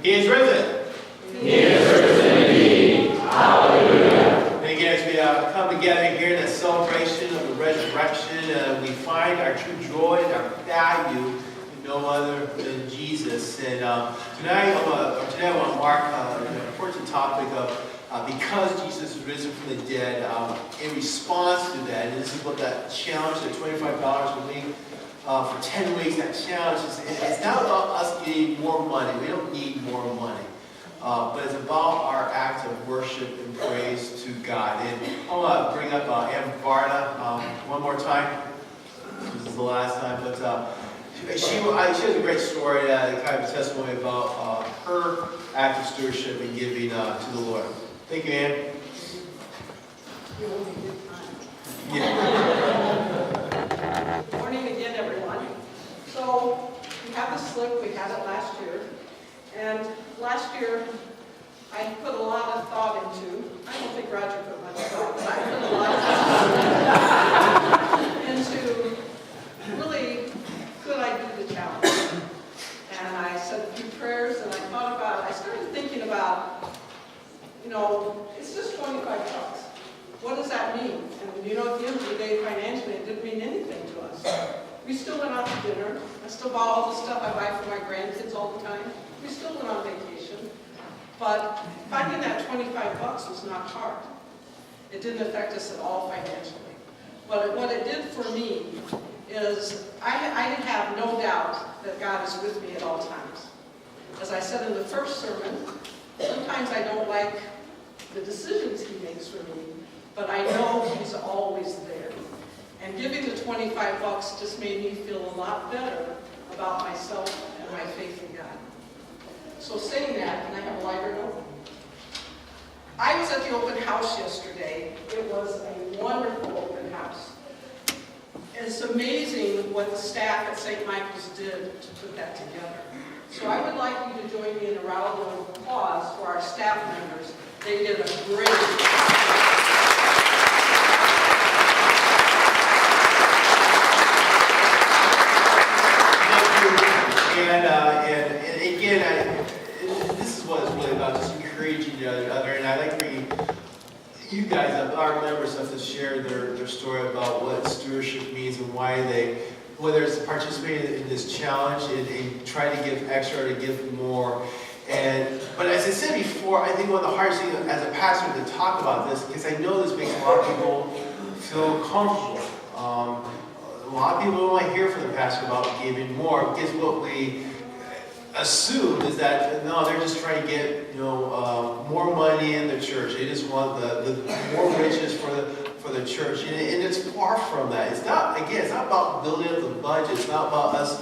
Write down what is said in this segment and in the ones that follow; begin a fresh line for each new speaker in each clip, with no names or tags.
He is risen.
He is risen indeed. Hallelujah.
And again, as we come together here in a celebration of the resurrection, we find our true joy and our value in no other than Jesus. And today I want to mark an important topic of because Jesus is risen from the dead. In response to that, and this is what that challenge, the $25 a week for 10 weeks, that challenge is, it's not about us getting more money. We don't need more money. But it's about our act of worship and praise to God. And I want to bring up Aunt Varda one more time. This is the last time, but she has a great story, kind of a testimony about her act of stewardship and giving to the Lord. Thank you, Ann.
Yeah. Good morning again, everyone. So we have the slip. We had it last year. And last year, I put a lot of thought into, I don't think Roger put much thought, but I put a lot of thought into really, could I do the challenge? And I said a few prayers, and I thought about it. I started thinking about, it's just 25 bucks. What does that mean? And at the end of the day, financially, it didn't mean anything to us. We still went out to dinner. I still bought all the stuff I buy for my grandkids all the time. We still went on vacation. But finding that 25 bucks was not hard. It didn't affect us at all financially. But what it did for me is I have no doubt that God is with me at all times. As I said in the first sermon, sometimes I don't like the decisions He makes for me, but I know He's always there. And giving the 25 bucks just made me feel a lot better about myself and my faith in God. So saying that, can I have a lighter note? I was at the open house yesterday. It was a wonderful open house. It's amazing what the staff at St. Michael's did to put that together. So I would like you to join me in a round of applause for our staff members. They did a great job.
And again, this is what it's really about, just encouraging each other. And I'd like for you guys, our members, to share their story about what stewardship means and why whether it's participating in this challenge and trying to give extra or to give more. But as I said before, I think one of the hardest things as a pastor to talk about this, because I know this makes a lot of people feel comfortable. A lot of people don't want to hear from the pastor about giving more, because what we assume is that no, they're just trying to get more money in the church. They just want the more riches for the church, and it's far from that. It's not about building up the budget. It's not about us.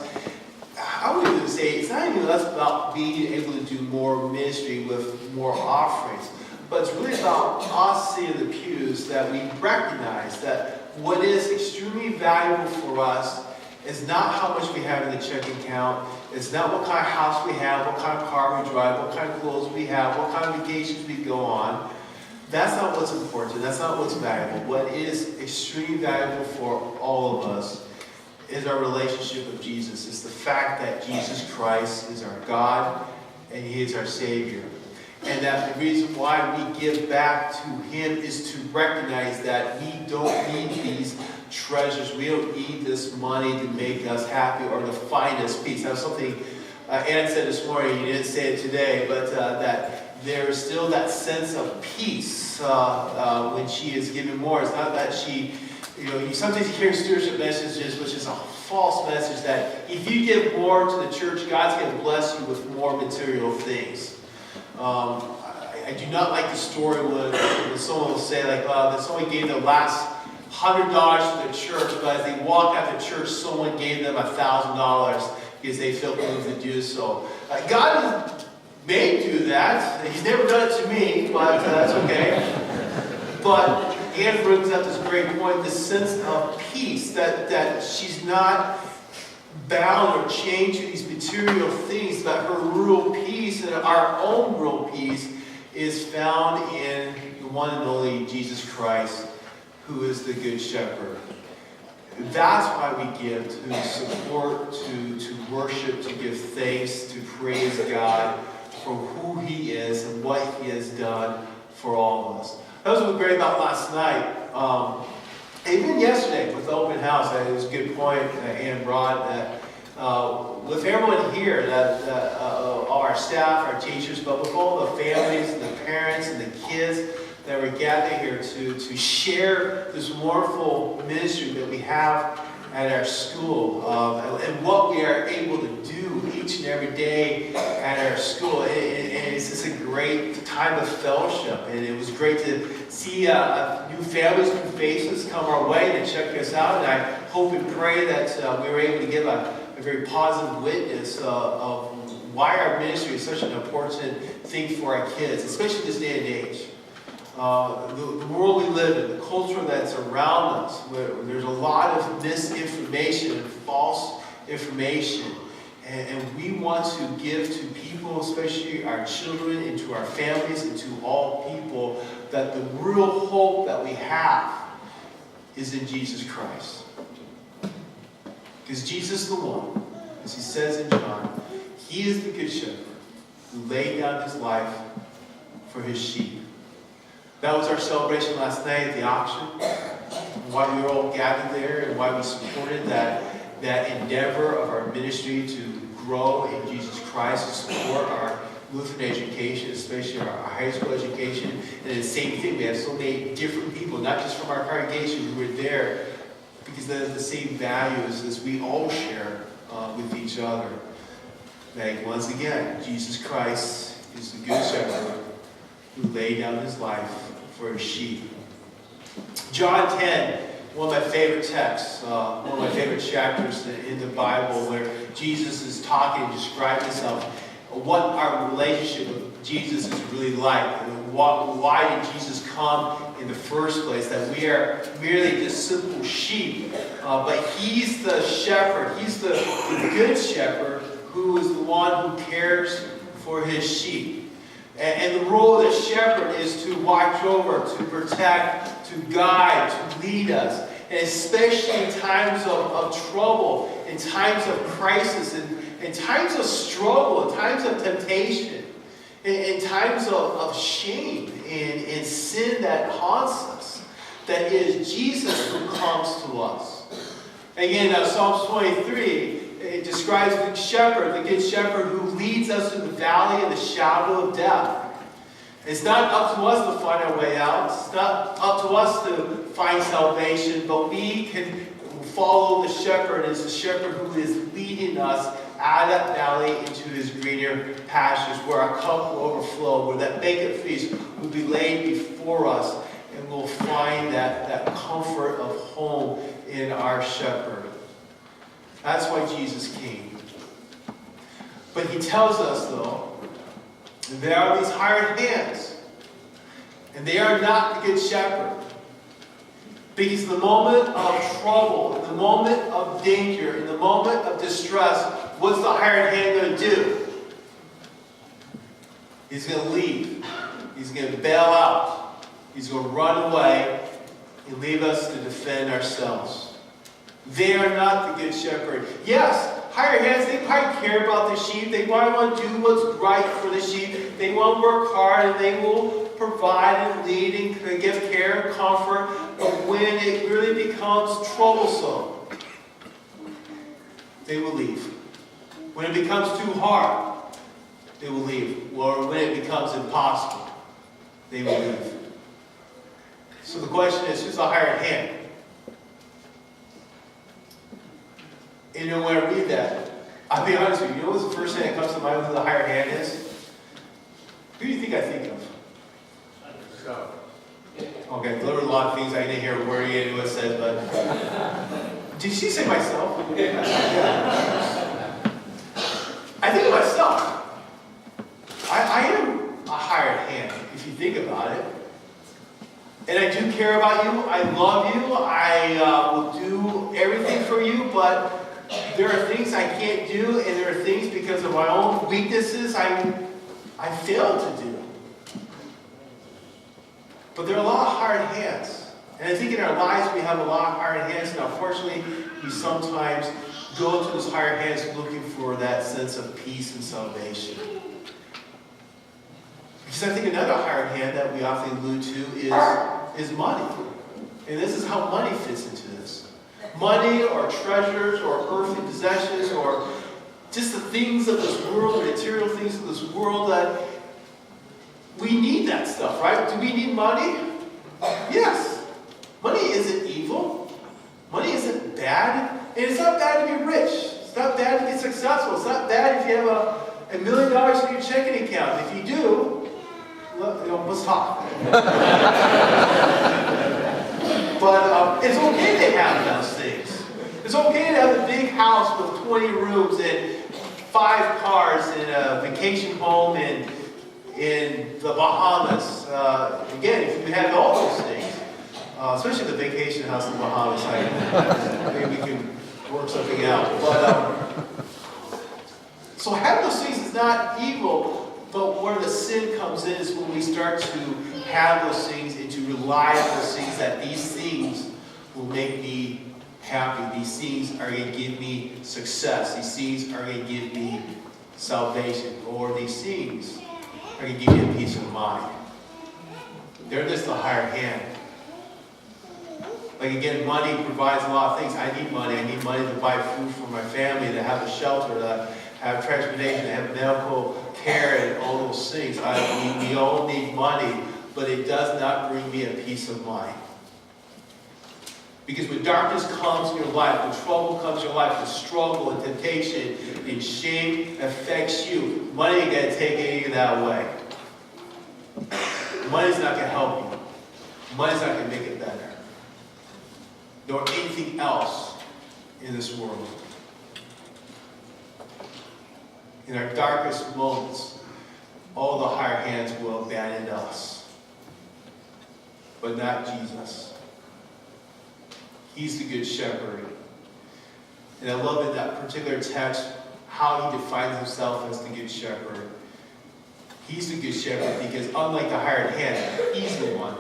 I would even say it's not even less about being able to do more ministry with more offerings, but it's really about us seeing the pews that we recognize that what is extremely valuable for us is not how much we have in the checking account. It's not what kind of house we have, what kind of car we drive, what kind of clothes we have, what kind of vacations we go on. That's not what's important. That's not what's valuable. What is extremely valuable for all of us is our relationship with Jesus. It's the fact that Jesus Christ is our God and He is our Savior. And that the reason why we give back to Him is to recognize that we don't need these treasures. We don't need this money to make us happy or to find us peace. That's something Ann said this morning. You didn't say it today, but that there is still that sense of peace when she is giving more. It's not that she, you sometimes hear stewardship messages, which is a false message, that if you give more to the church, God's going to bless you with more material things. I do not like the story when someone will say, that someone gave the last $100 to the church, but as they walk out the church, someone gave them $1,000 because they felt moved to do so. God may do that. He's never done it to me, but that's okay. But Anne brings up this great point, this sense of peace, that she's not bound or chained to these material things, but her real peace and our own real peace is found in the one and only Jesus Christ, who is the Good Shepherd. That's why we give, to support, to worship, to give thanks, to praise God for who He is and what He has done for all of us. That was what was great about last night. Even yesterday with the open house, it was a good point that Ann brought, that with everyone here, that all our staff, our teachers, but with all the families and the parents and the kids that were gathered here to share this wonderful ministry that we have at our school, and what we are able to do each and every day at our school. And it's just a great time of fellowship, and it was great to see new families, new faces come our way to check us out, and I hope and pray that we were able to give a very positive witness of why our ministry is such an important thing for our kids, especially this day and age. The world we live in, the culture that's around us, where there's a lot of misinformation and false information. And we want to give to people, especially our children, and to our families, and to all people, that the real hope that we have is in Jesus Christ. Because Jesus the one, as He says in John, He is the good shepherd who laid down His life for His sheep. That was our celebration last night at the auction, why we were all gathered there, and why we supported that endeavor of our ministry to grow in Jesus Christ, to support our Lutheran education, especially our high school education. And the same thing, we have so many different people, not just from our congregation, who were there because they have the same values as we all share with each other. Like, once again, Jesus Christ is the good shepherd who laid down His life for His sheep. John 10, one of my favorite texts, one of my favorite chapters in the Bible, where Jesus is talking and describing Himself, what our relationship with Jesus is really like, and why did Jesus come in the first place, that we are merely just simple sheep, but He's the shepherd, He's the good shepherd, who is the one who cares for His sheep. And the role of the shepherd is to watch over, to protect, to guide, to lead us. And especially in times of trouble, in times of crisis, in times of struggle, in times of temptation, in times of shame and sin that haunts us, that it is Jesus who comes to us. Again, Psalms 23, it describes the shepherd, the good shepherd who leads us through the valley of the shadow of death. It's not up to us to find our way out. It's not up to us to find salvation, but we can follow the shepherd as the shepherd who is leading us out of that valley into His greener pastures, where our cup will overflow, where that banquet feast will be laid before us, and we'll find that comfort of home in our shepherd. That's why Jesus came. But He tells us, though, there are these hired hands, and they are not the good shepherd. Because in the moment of trouble, in the moment of danger, in the moment of distress, what's the hired hand going to do? He's going to leave. He's going to bail out. He's going to run away and leave us to defend ourselves. They are not the good shepherd. Yes, hired hands, they probably care about the sheep. They want to do what's right for the sheep. They want to work hard, and they will provide and lead and give care and comfort. But when it really becomes troublesome, they will leave. When it becomes too hard, they will leave. Or when it becomes impossible, they will leave. So the question is, who's the hired hand? And when I read that, I'll be honest with you, you know what's the first thing that comes to mind who the hired hand is? Who do you think I think of? Okay, there were a lot of things I didn't hear a word anyone said, but did she say myself? I think of myself. I am a hired hand, if you think about it. And I do care about you. I love you. I will do everything for you, but there are things I can't do, and there are things because of my own weaknesses I fail to do. But there are a lot of hired hands. And I think in our lives we have a lot of hired hands, and unfortunately we sometimes go to those hired hands looking for that sense of peace and salvation. Because I think another hired hand that we often allude to is money. And this is how money fits into this. Money or treasures or earthly possessions or just the things of this world, the material things of this world, that we need that stuff, right? Do we need money? Yes. Money isn't evil. Money isn't bad. And it's not bad to be rich. It's not bad to be successful. It's not bad if you have $1 million in your checking account. If you do, let's talk. But it's okay to have those things. It's okay to have a big house with 20 rooms and 5 cars and a vacation home in the Bahamas. Again, if you have all those things, especially the vacation house in the Bahamas, maybe we can work something out. But so having those things is not evil. But where the sin comes in is when we start to have those things and to rely on those things, that these things will make me happy. These things are going to give me success. These things are going to give me salvation. Or these things are going to give me a peace of mind. They're just the hired hand. Like again, money provides a lot of things. I need money. I need money to buy food for my family, to have a shelter, to have transportation, to have medical care, and all those things. We all need money, but it does not bring me a peace of mind. Because when darkness comes in your life, when trouble comes in your life, when struggle and temptation and shame affects you, money ain't going to take any of that away. Money's not going to help you. Money's not going to make it better. Nor anything else in this world. In our darkest moments, all the higher hands will abandon us. But not Jesus. He's the good shepherd. And I love in that particular text how he defines himself as the good shepherd. He's the good shepherd because unlike the hired hand, he's the one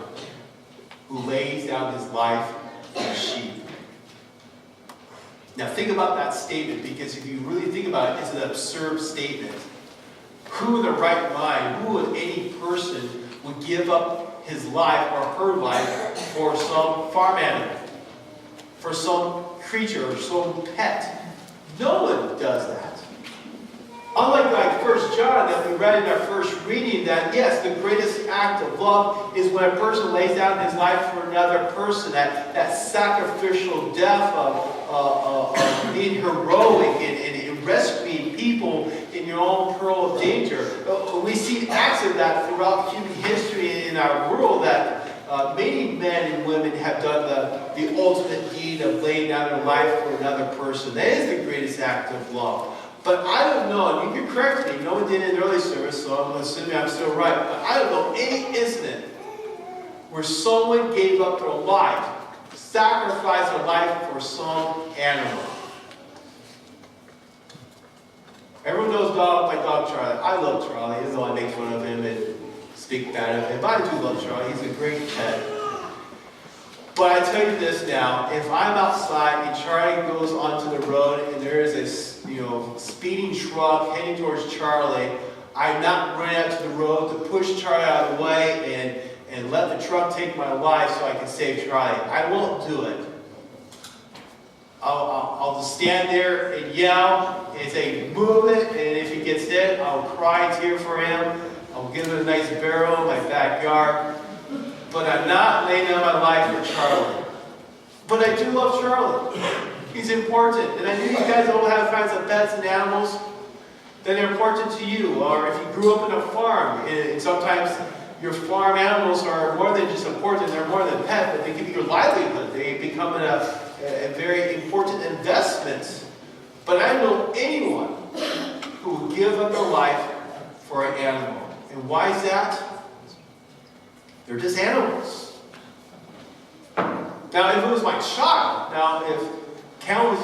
who lays down his life for the sheep. Now think about that statement, because if you really think about it, it's an absurd statement. Who in their right mind, who in any person would give up his life or her life for some farm animal, for some creature or some pet? No one does that. Unlike 1 John that we read in our first reading, that yes, the greatest act of love is when a person lays down his life for another person, that sacrificial death of being heroic and rescuing people in your own peril of danger. We see acts of that throughout human history in our world, that many men and women have done the ultimate deed of laying down their life for another person. That is the greatest act of love. But I don't know, and you can correct me, no one did in the early service, so I'm assuming I'm still right, but I don't know any incident where someone gave up their life, sacrificed their life for some animal. Everyone knows my dog Charlie. I love Charlie, even though I make fun of him and speak bad of him. But I do love Charlie. He's a great pet. But I tell you this now, if I'm outside and Charlie goes onto the road and there is a speeding truck heading towards Charlie, I'm not running out to the road to push Charlie out of the way and let the truck take my life so I can save Charlie. I won't do it. I'll just stand there and yell and say, move it, and if he gets hit, I'll cry and tear for him. I'll give him a nice burial in my backyard. But I'm not laying down my life for Charlie. But I do love Charlie. He's important. And I know you guys all have kinds of pets and animals that are important to you. Or if you grew up in a farm, and sometimes your farm animals are more than just important, they're more than pet, but they give you your livelihood. They become a very important investment. But I don't know anyone who would give up their life for an animal. And why is that? They're just animals. Now, if it was my child, now if Cal was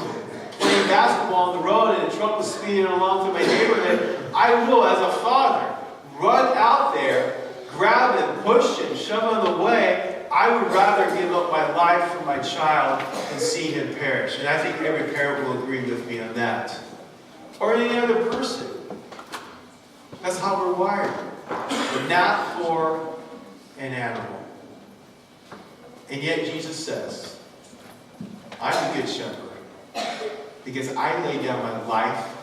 playing basketball on the road and a truck was speeding along through my neighborhood, I will, as a father, run out there, grab him, push him, shove him in the way. I would rather give up my life for my child than see him perish. And I think every parent will agree with me on that. Or any other person. That's how we're wired. not for an animal. And yet Jesus says, I'm the good shepherd because I lay down my life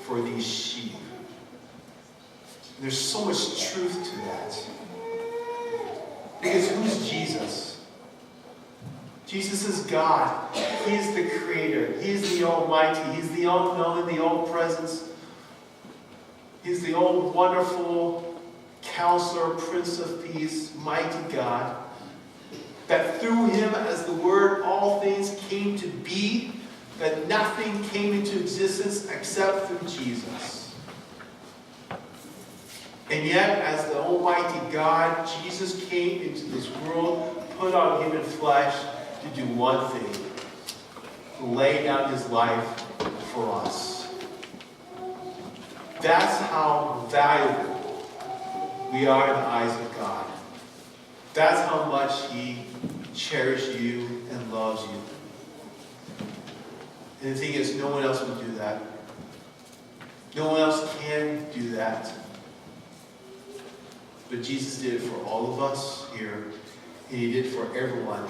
for these sheep. And there's so much truth to that. Because who's Jesus? Jesus is God. He is the Creator. He is the Almighty. He's the all-knowing, the all-presence. He's the all-wonderful Counselor, Prince of Peace, mighty God. That through Him, as the Word, all things came to be. That nothing came into existence except through Jesus. And yet, as the Almighty God, Jesus came into this world, put on human flesh to do one thing: to lay down His life for us. That's how valuable we are in the eyes of God. That's how much He cherishes you and loves you. And the thing is, no one else would do that. No one else can do that. But Jesus did it for all of us here, and He did it for everyone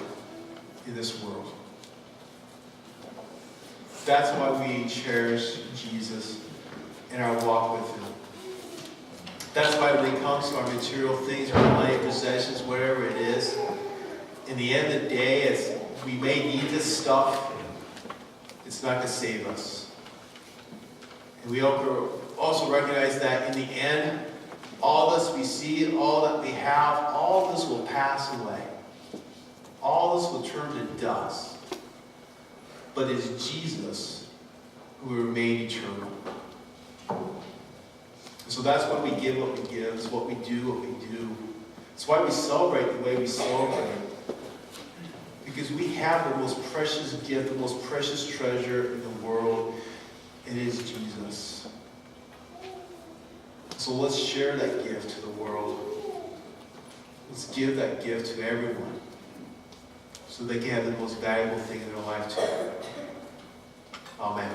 in this world. That's why we cherish Jesus in our walk with Him. That's why when it comes to our material things, our money, possessions, whatever it is, in the end of the day, we may need this stuff. It's not going to save us. And we also recognize that in the end, all this we see, all that we have, all this will pass away. All this will turn to dust. But it's Jesus who will remain eternal. So that's why we give what we give. It's what we do. It's why we celebrate the way we celebrate. Because we have the most precious gift, the most precious treasure in the world. It is Jesus. So let's share that gift to the world. Let's give that gift to everyone so they can have the most valuable thing in their life too. Amen.